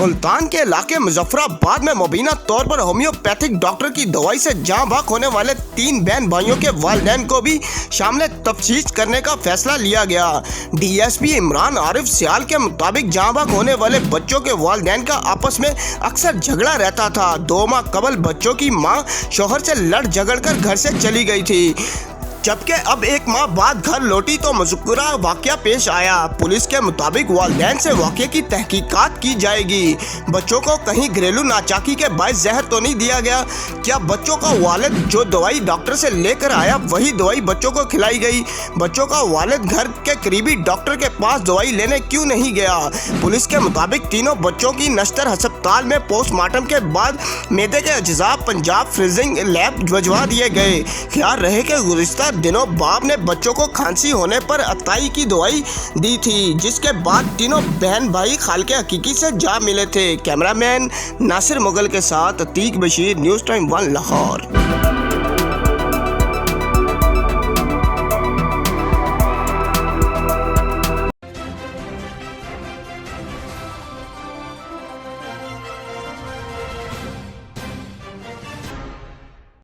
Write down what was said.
मुल्तान के इलाके मुजफ्फराबाद में मुबीना तौर पर होम्योपैथिक डॉक्टर की दवाई से जाँ बहक होने वाले 3 बहन भाइयों के वालिदैन को भी शामिल तफ्तीश करने का फैसला लिया गया। डीएसपी इमरान आरिफ सियाल के मुताबिक जाँ बहक होने वाले बच्चों के वालिदैन का आपस में अक्सर झगड़ा रहता था। 2 माह कबल बच्चों की मां शोहर से लड़ झगड़ कर घर से चली गई थी, जबकि अब 1 माह बाद घर लौटी तो मज़कूरा वाक़या पेश आया। पुलिस के मुताबिक वालिदैन से वाक़ये की तहकीकात की जाएगी। बच्चों को कहीं घरेलू नाचाकी के बायस जहर तो नहीं दिया गया? क्या बच्चों का वालिद जो दवाई डॉक्टर से लेकर आया वही दवाई बच्चों को खिलाई गई? बच्चों का वालिद घर के करीबी डॉक्टर के पास दवाई लेने क्यों नहीं गया? पुलिस के मुताबिक तीनों बच्चों की नश्तर अस्पताल में पोस्टमार्टम के बाद मैदे के अज्जा पंजाब फ्रीजिंग लैब भिजवा दिए गए। ख्याल रहे कि गुज़िश्ता दिनों बाप ने बच्चों को खांसी होने पर अताई की दवाई दी थी, जिसके बाद तीनों बहन भाई खालके हकीकी से जा मिले थे। कैमरामैन नासिर मुगल के साथ अतीक बशीर, न्यूज़ टाइम 1 लाहौर।